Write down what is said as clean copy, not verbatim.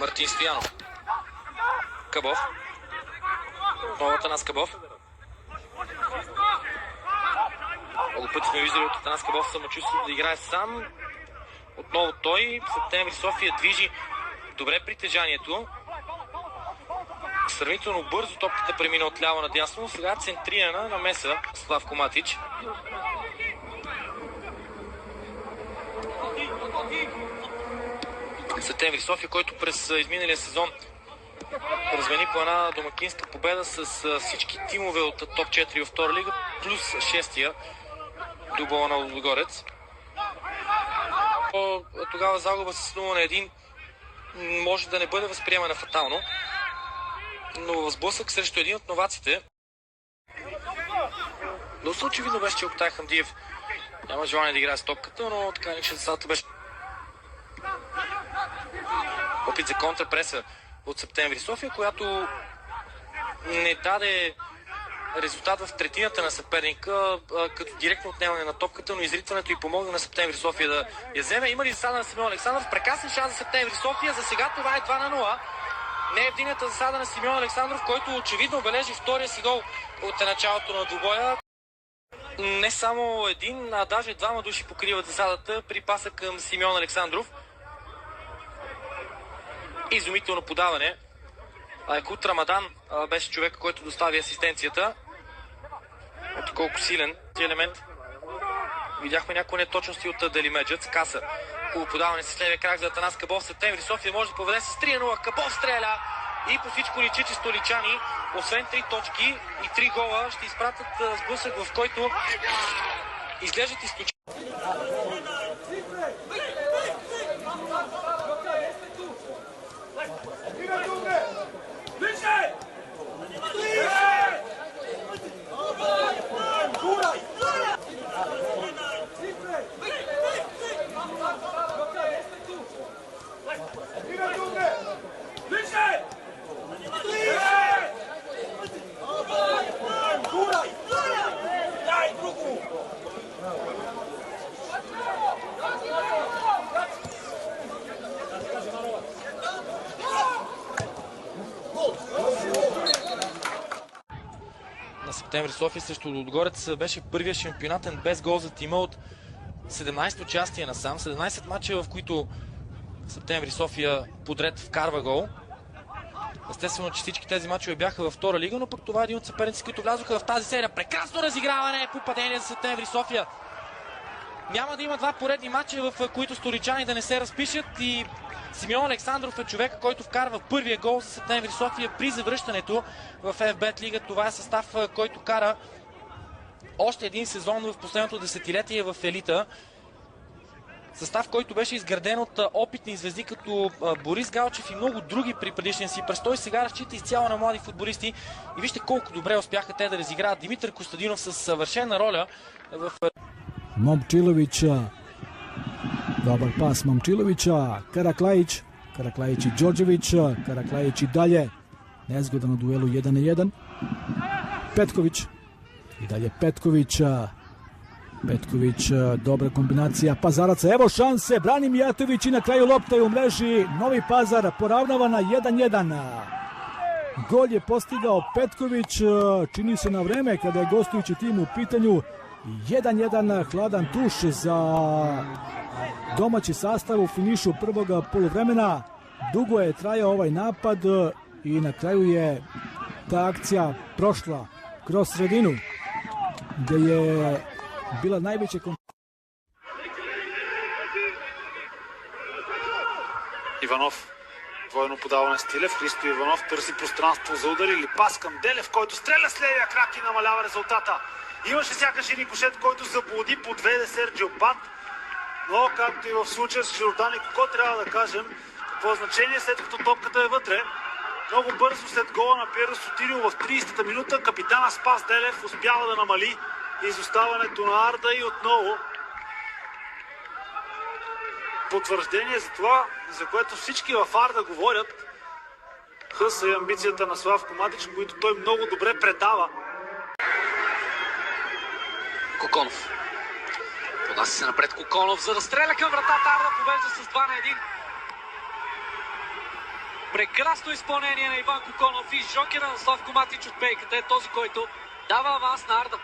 Мартин Стоянов. Кабов. Отново Атанас Кабов. Много пъти сме виждали от Атанас Кабов самочувствието да играе сам. Отново той. Септември София движи добре притежанието. Сравнително бързо топката премина от ляво надясно. Сега центрирана намеса Славко Матич. Септември София, който през изминалия сезон размени по една домакинска победа с всички тимове от топ 4 във втора лига, плюс 6-я дубъла на Лудогорец. Тогава загуба с 0-1 може да не бъде възприемана фатално, но в сблъсък срещу един от новаците. Доста очевидно беше, че Октай Хамдиев няма желание да играе с топката, но така не че децата беше опит за контрапреса от Септември София, която не даде резултат в третината на съперника, като директно отнемане на топката, но изритването и помогна на Септември София да я вземе. Има ли засада на Симеон Александров? Прекрасен шанс за Септември София. За сега това е 2-0. Не е единната засада на Симеон Александров, който очевидно обележи втория си гол от началото на двубоя. Не само един, а даже двама души покриват засадата при паса към Симеон Александров. Изумително подаване. Айкут Рамадан беше човек, който достави асистенцията. От колко силен този елемент. Видяхме някои неточности от Делимеджът. Каса. Хубаво подаване с левия крак за Атанас Кабов. Септември София може да поведе с 3-0. Кабов стреля. И по всичко личи, че столичани, освен 3 точки и 3 гола, ще изпратят сблъсък, в който изглеждат изключително. На Септември София срещу Лудогорец беше първият шампионатен без гол за тима от 17 участия насам. 17 мача, в които Септември София подред вкарва гол. Естествено, че всички тези мачове бяха във втора лига, но пък това е един от съперници, които влязоха в тази серия. Прекрасно разиграване по падение за Септември София. Няма да има два поредни мача, в които столичани да не се разпишат, и Симеон Александров е човека, който вкарва първия гол за Септември София при завръщането в FBET лига. Това е състав, който кара още един сезон в последното десетилетие в елита. Състав, който беше изграден от опитни звезди като Борис Галчев и много други при предишния си престой. Сега разчита изцяло на млади футболисти и вижте колко добре успяха те да разиграят. Димитър Костадинов с съвършена роля в... Момчиловича. Dobar pas Momčilovića, Karaklajić i Đorđević, Karaklajić i dalje nezgodan u duelu 1-1. Petković, i dalje Petković, dobra kombinacija Pazaraca, evo šanse, brani Mijatović i na kraju lopta je u mreži, Novi Pazar poravnava na 1-1. Gol je postigao Petković, čini se na vreme kada je gostujući tim u pitanju. 1-1, hladan tuš za domaći sastav u finišu prvog poluvremena. Dugo je trajao ovaj napad i na kraju je ta akcija prošla kroz sredinu, gde je bila najveća Иванов. Двойно подаване с Тилев. Христо Иванов търси пространство за удар или пас към Делев, който стреля с левия крак и намалява резултата. Имаше сякаш и рикошет, който заблуди, подведе Серджио Бат. Но, както и в случая с Жордан и Коко, трябва да кажем какво значение, след като топката е вътре. Много бързо след гола на Пиеро Сотирио в 30-та минута капитана Спас Делев успява да намали изоставането на Арда и отново потвърждение за това, за което всички в Арда говорят. Хъса и амбицията на Славко Матич, които той много добре предава. Коконов. Поднася се напред Коконов, за да стреля към вратата. Арда побежда с 2-1. Прекрасно изпълнение на Иван Коконов и жокера на Славко Матич от пейката е този, който дава аванс на Арда.